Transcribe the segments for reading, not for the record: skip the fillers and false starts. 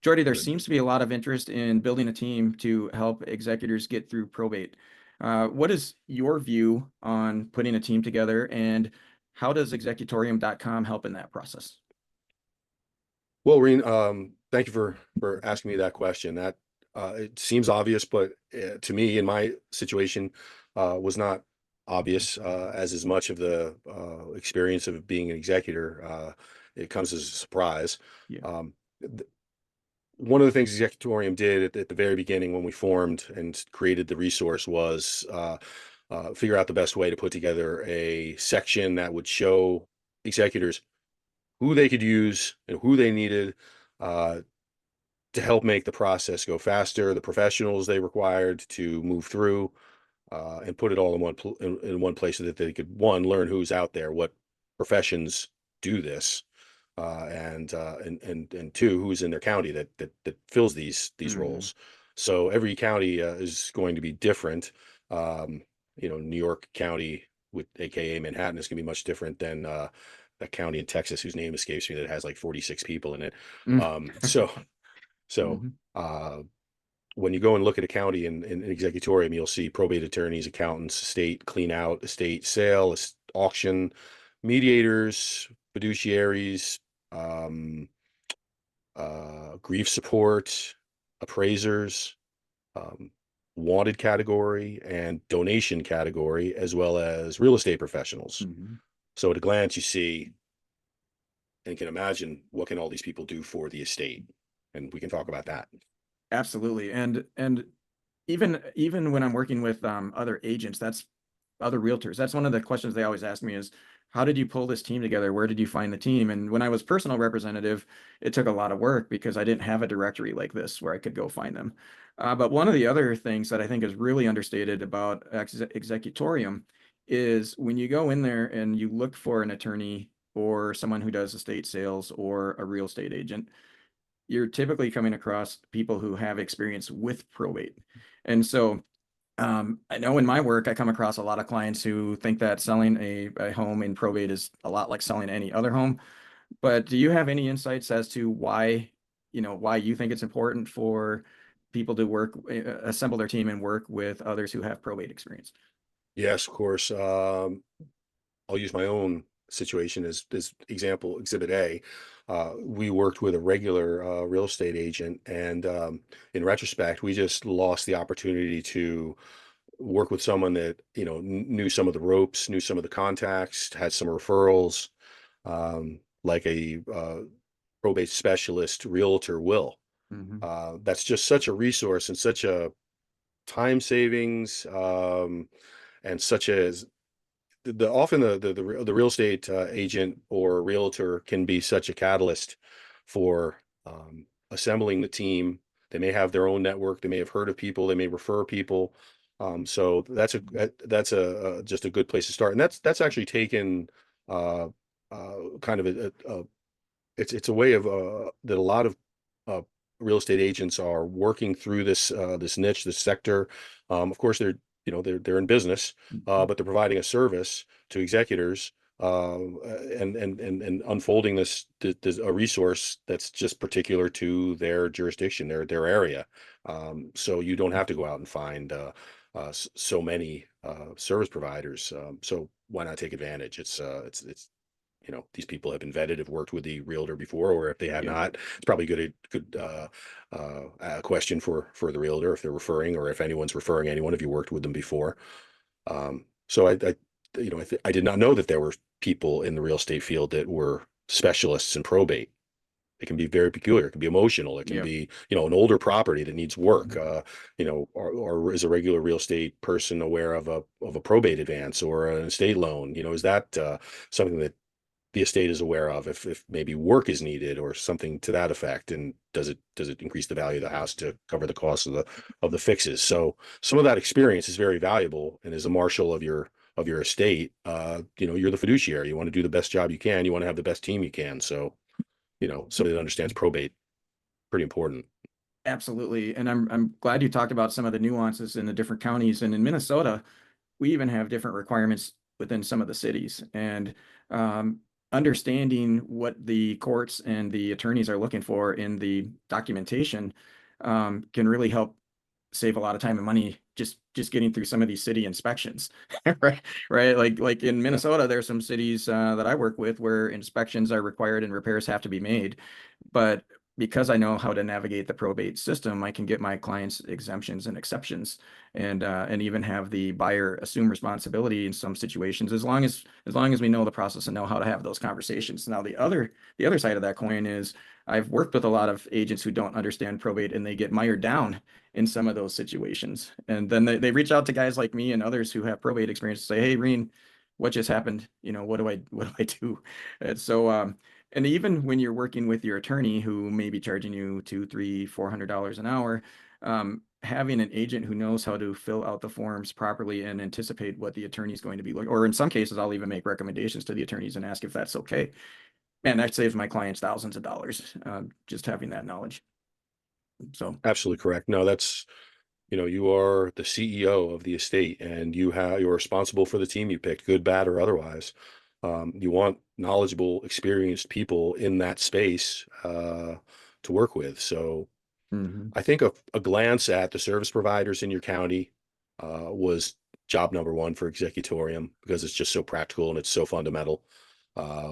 Giordi, there Good. seems to be a lot of interest in building a team to help executors get through probate. What is your view on putting a team together, and how does executorium.com help in that process? Well, Reine, thank you for asking me that question. That it seems obvious, but to me, in my situation, was not obvious. As much of the experience of being an executor, it comes as a surprise. Yeah. Um, th- One of the things Executorium did at the very beginning when we formed and created the resource was figure out the best way to put together a section that would show executors who they could use and who they needed uh, to help make the process go faster, the professionals they required to move through, and put it all in one place so that they could, one, learn who's out there, what professions do this, and two, who's in their county that fills these Hmm. roles. So every county is going to be different. Um, New York County, with AKA Manhattan, is going to be much different than that county in Texas whose name escapes me that has like 46 people in it. So so Hmm. uh, when you go and look at a county in executorium, you'll see probate attorneys, accountants, estate clean out, estate sale, auction, mediators, fiduciaries, um, grief support, appraisers, um, wanted category, and donation category, as well as real estate professionals. Hmm. So at a glance, you see and can imagine what can all these people do for the estate, and we can talk about that. Absolutely. And even when I'm working with other agents, that's other realtors, that's one of the questions they always ask me is, how did you pull this team together? Where did you find the team? And when I was personal representative, it took a lot of work because I didn't have a directory like this where I could go find them. But one of the other things that I think is really understated about executorium is when you go in there and you look for an attorney or someone who does estate sales or a real estate agent, you're typically coming across people who have experience with probate. And so I know in my work, I come across a lot of clients who think that selling a home in probate is a lot like selling any other home. But do you have any insights as to why, why you think it's important for people to assemble their team and work with others who have probate experience? Yes, of course. I'll use my own situation as example, Exhibit A. We worked with a regular real estate agent, and in retrospect, we just lost the opportunity to work with someone that knew some of the ropes, knew some of the contacts, had some referrals, like a probate specialist realtor will. Hmm. That's just such a resource and such a time savings, and such as often the real estate agent or realtor can be such a catalyst for assembling the team. They may have their own network. They may have heard of people. They may refer people. So that's just a good place to start. And that's actually taken uh, kind of it's a way of that a lot of uh, real estate agents are working through this niche, this sector. Of course, they're in business, but they're providing a service to executors, and unfolding this a resource that's just particular to their jurisdiction, their area. So you don't have to go out and find so many service providers. So why not take advantage? It's these people have been vetted, have worked with the realtor before, or if they have Yeah. not, it's probably good question for the realtor if they're referring, or if anyone's referring anyone, if you worked with them before. So I did not know that there were people in the real estate field that were specialists in probate. It can be very peculiar. It can be emotional. It can Yeah. be, an older property that needs work. Mhm. Or is a regular real estate person aware of a probate advance or an estate loan? Is that something that the estate is aware of, if maybe work is needed or something to that effect, and does it increase the value of the house to cover the cost of the fixes? So some of that experience is very valuable, and as a marshal of your estate, you're the fiduciary. You want to do the best job you can. You want to have the best team you can. So somebody that understands probate, pretty important. Absolutely. And I'm glad you talked about some of the nuances in the different counties. And in Minnesota, we even have different requirements within some of the cities. And understanding what the courts and the attorneys are looking for in the documentation can really help save a lot of time and money just getting through some of these city inspections. Right, like in Yeah, Minnesota, there's some cities that I work with where inspections are required and repairs have to be made, but because I know how to navigate the probate system, I can get my clients exemptions and exceptions, and even have the buyer assume responsibility in some situations, as long as we know the process and know how to have those conversations. Now, the other side of that coin is I've worked with a lot of agents who don't understand probate, and they get mired down in some of those situations. And then they reach out to guys like me and others who have probate experience to say, hey, Reine, what just happened? What do I do? And so, and even when you're working with your attorney who may be charging you two, three, $400 an hour, having an agent who knows how to fill out the forms properly and anticipate what the attorney is going to be looking, or in some cases, I'll even make recommendations to the attorneys and ask if that's okay. Man, that saves my clients thousands of dollars, just having that knowledge. So, absolutely correct. No, that's, you are the CEO of the estate, and you're responsible for the team you picked, good, bad, or otherwise. You want knowledgeable, experienced people in that space to work with. So mhm. I think a glance at the service providers in your county was job number one for Executorium, because it's just so practical and it's so fundamental.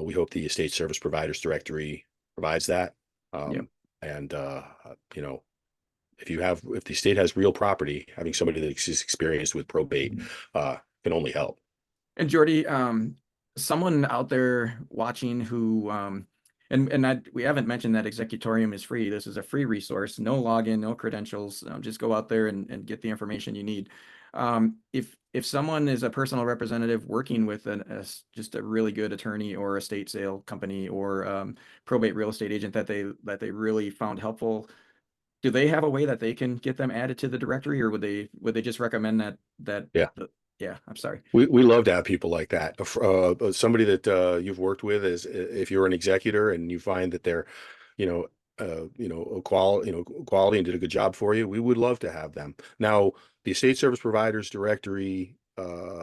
We hope the estate service providers directory provides that. Yep. Um, and you know, if the state has real property, having somebody that is experienced with probate can only help. And Giordi, someone out there watching who, and that we haven't mentioned that Executorium is free. This is a free resource, no login, no credentials. Just go out there and get the information you need. If someone is a personal representative working with just a really good attorney or estate sale company or probate real estate agent that they really found helpful, do they have a way that they can get them added to the directory, or would they just recommend that Yeah. yeah, I'm sorry. We love to have people like that. Somebody that you've worked with is, if you're an executor and you find that they're, you know, quality and did a good job for you, we would love to have them. Now, the estate service providers directory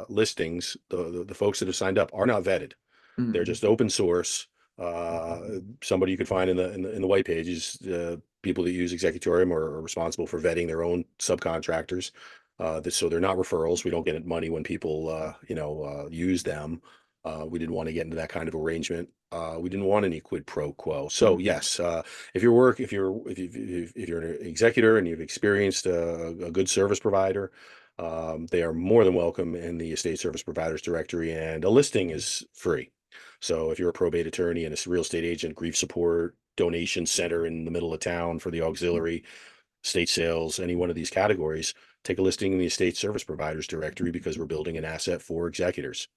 listings, the folks that have signed up are not vetted. They're Mhm. just open source. Somebody you could find in the white pages, people that use Executorium are responsible for vetting their own subcontractors. So they're not referrals. We don't get money when people, use them. We didn't want to get into that kind of arrangement. We didn't want any quid pro quo. So Mhm. yes, if you're an executor and you've experienced a good service provider, they are more than welcome in the estate service providers directory, and a listing is free. So if you're a probate attorney and a real estate agent, grief support, donation center in the middle of town for the auxiliary, estate sales, any one of these categories, take a listing in the estate service providers directory, because we're building an asset for executors.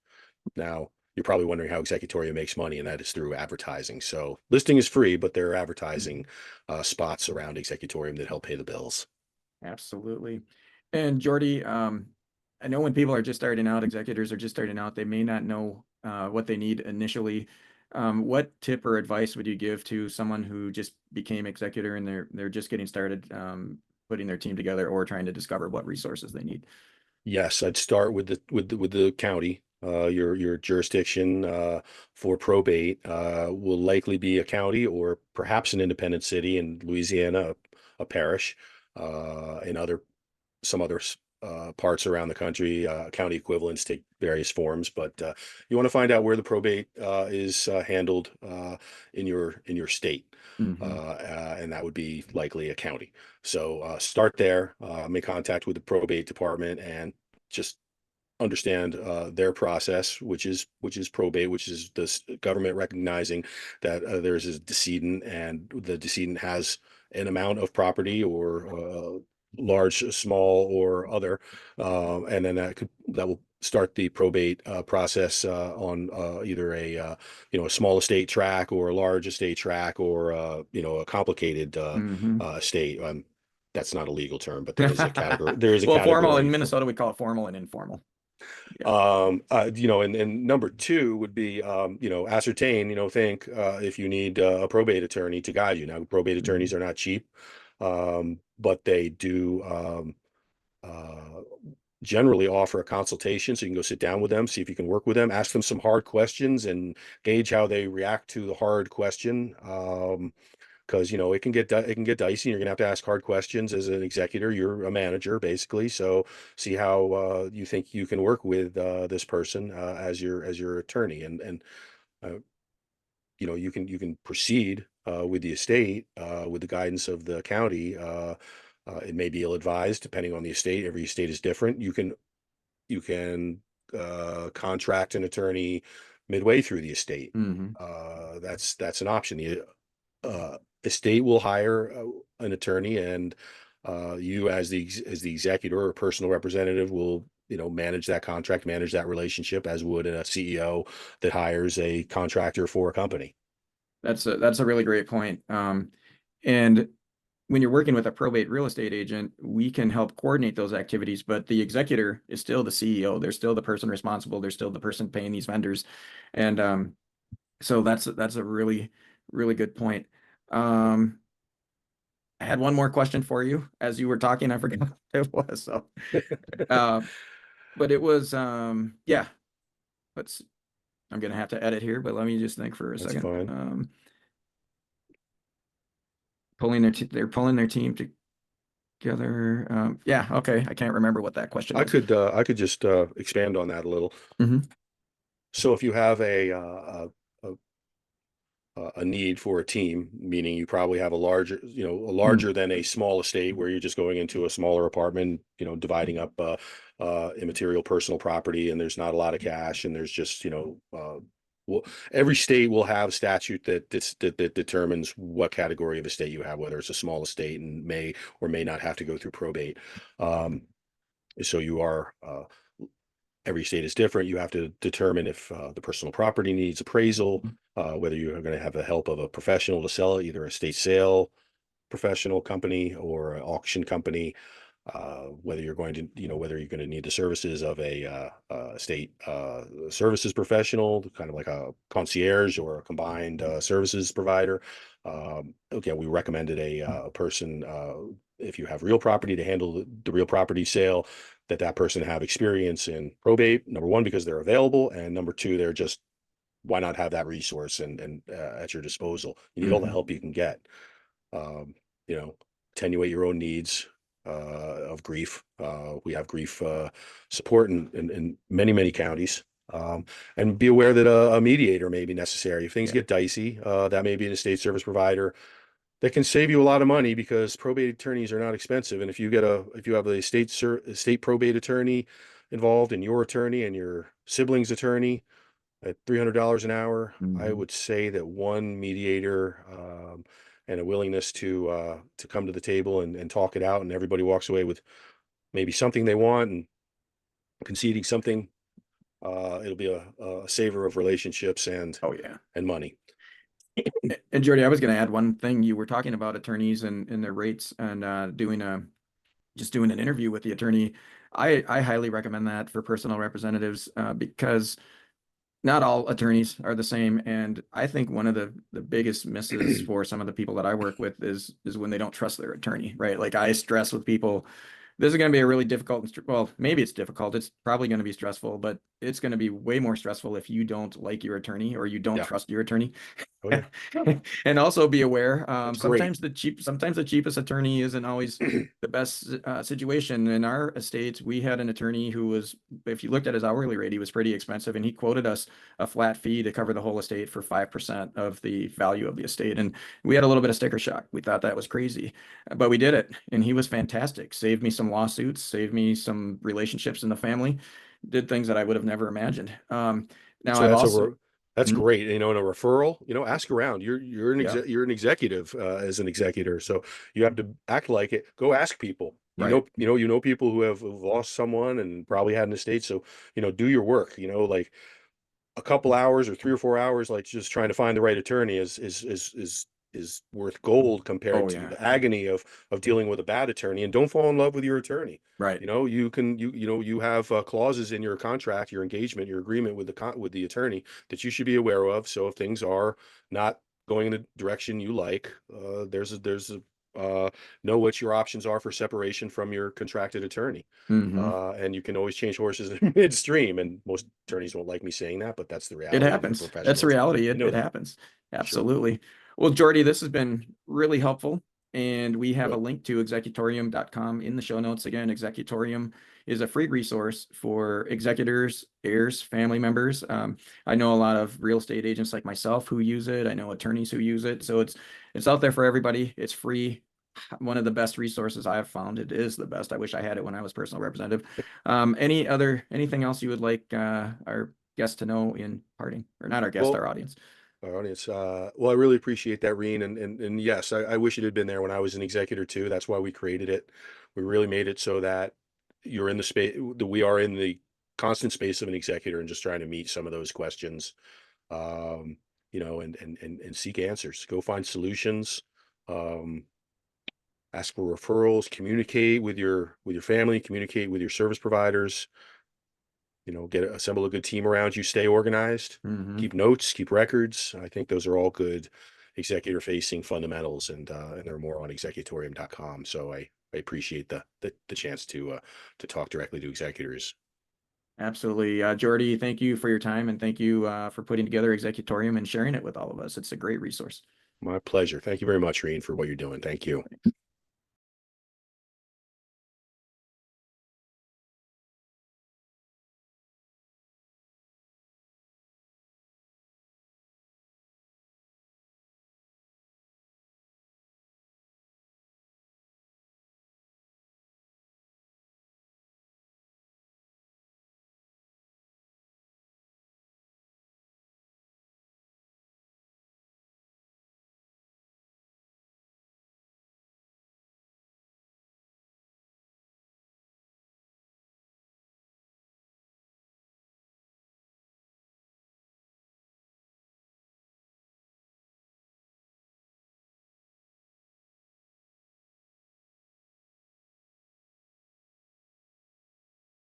Now, you're probably wondering how Executoria makes money, and that is through advertising. So listing is free, but there are advertising spots around Executorium that help pay the bills. Absolutely. And Giordi, I know when people are just starting out, executors are just starting out, they may not know what they need initially. What tip or advice would you give to someone who just became executor and they're just getting started, putting their team together or trying to discover what resources they need? Yes, I'd start with the county. Your jurisdiction for probate will likely be a county, or perhaps an independent city in Louisiana, a parish. In some other parts around the country, county equivalents take various forms, but you want to find out where the probate is handled in your state, Hmm. and that would be likely a county. So start there, make contact with the probate department, and just understand their process, which is probate, which is the government recognizing that there's a decedent, and the decedent has an amount of property, or large, small, or other, and then that will start the probate process on either a small estate track, or a large estate track, or a complicated Hmm. estate. That's not a legal term, but there is a category. There is a Well, formal in category for. Minnesota, we call it formal and informal. Yeah. And number two would be, ascertain, think if you need a probate attorney to guide you. Now, probate attorneys Mhm. are not cheap, but they do generally offer a consultation, so you can go sit down with them, see if you can work with them, ask them some hard questions and gauge how they react to the hard question. Because it can get dicey. You're gonna have to ask hard questions as an executor. You're a manager basically, so see how you think you can work with this person as your attorney, and uh, you can proceed with the estate with the guidance of the county. It may be ill-advised depending on the estate. Every estate is different. You can contract an attorney midway through the estate. Hmm. That's an option. The estate will hire an attorney, and you as the executor or personal representative will manage that contract, manage that relationship as would a CEO that hires a contractor for a company. That's a really great point. And when you're working with a probate real estate agent, we can help coordinate those activities, but the executor is still the CEO. They're still the person responsible. They're still the person paying these vendors. And so that's a really, really good point. Um, I had one more question for you as you were talking. I forgot what it was. So, uh, but it was, yeah, let's, I'm gonna have to edit here, but let me just think for a That's second. fine. They're pulling their team together. Yeah, okay. I can't remember what that question was. I could just expand on that a little. Hmm. So if you have a need for a team, meaning you probably have a larger than a small estate where you're just going into a smaller apartment, dividing up immaterial personal property, and there's not a lot of cash, and there's just, well, every state will have statute that determines what category of estate you have, whether it's a small estate and may or may not have to go through probate. Um, so you are every state is different. You have to determine if the personal property needs appraisal, whether you are going to have the help of a professional to sell it, either a state sale professional company or an auction company, whether you're going to, whether you're going to need the services of a state services professional, kind of like a concierge or a combined services provider. Again, we recommended a person, if you have real property, to handle the real property sale, that person have experience in probate. Number one, because they're available, and number two, they're just, why not have that resource and at your disposal? You need all the Hmm. help you can get. Um, Attenuate your own needs of grief. We have grief support in many counties. And be aware that a mediator may be necessary. If things Yeah. get dicey, that may be an estate service provider that can save you a lot of money, because probate attorneys are not expensive. And if you have a state probate attorney involved, and your attorney and your sibling's attorney at $300 an hour, I Hmm. would say that one mediator and a willingness to come to the table and talk it out, and everybody walks away with maybe something they want and conceding something. It'll be a saver of relationships Oh yeah. and money. And Giordi, I was going to add one thing. You were talking about attorneys and their rates and just doing an interview with the attorney. I highly recommend that for personal representatives because not all attorneys are the same. And I think one of the biggest misses for some of the people that I work with is when they don't trust their attorney, right? Like I stress with people, this is going to be a really difficult, well, maybe it's difficult. It's probably going to be stressful, but it's going to be way more stressful if you don't like your attorney or you don't Yeah. trust your attorney. Oh yeah. And also be aware, That's great. sometimes the cheapest attorney isn't always the best situation. In our estates, we had an attorney who was, if you looked at his hourly rate, he was pretty expensive, and he quoted us a flat fee to cover the whole estate for 5% of the value of the estate. And we had a little bit of sticker shock. We thought that was crazy, but we did it. And he was fantastic. Saved me some lawsuits, saved me some relationships in the family, did things that I would have never imagined. Now So I've also, that's Mhm. great. In a referral, ask around. Yeah, You're an executive as an executor, so you have to act like it. Go ask people. right. You know people who've lost someone and probably had an estate. So do your work. Like a couple hours or 3 or 4 hours, like just trying to find the right attorney is worth gold compared Oh to yeah, the agony of dealing with a bad attorney. And don't fall in love with your attorney. right. You have clauses in your contract, your engagement, your agreement with with the attorney that you should be aware of. So if things are not going in the direction you like, there's know what your options are for separation from your contracted attorney. Hmm. And you can always change horses in midstream. And most attorneys won't like me saying that, but that's the It reality of the happens. That's the professionals. reality. You know It that. happens. Sure. Absolutely. Well, Jordy, this has been really helpful. And we have a Good. link to executorium.com in the show notes. Again, Executorium is a free resource for executors, heirs, family members. I know a lot of real estate agents like myself who use it. I know attorneys who use it. So it's out there for everybody. It's free. One of the best resources I have found. It is the best. I wish I had it when I was personal representative. Anything else you would like our guests to know in parting, or not our guest, Well, our audience? our audience, well, I really appreciate that, Reen. And yes, I wish it had been there when I was an executor too. That's why we created it. We really made it so that you're in the space, that we are in the constant space of an executor and just trying to meet some of those questions, um, and seek answers, go find solutions, um, ask for referrals, communicate with your family, communicate with your service providers, assemble a good team around you, stay organized, Hmm. keep notes, keep records. I think those are all good executor facing fundamentals, and they're more on executorium.com. So I appreciate the chance to talk directly to executors. Absolutely. Jordy, thank you for your time, and thank you for putting together Executorium and sharing it with all of us. It's a great resource. My pleasure. Thank you very much, Reen, for what you're doing. Thank you. Thanks.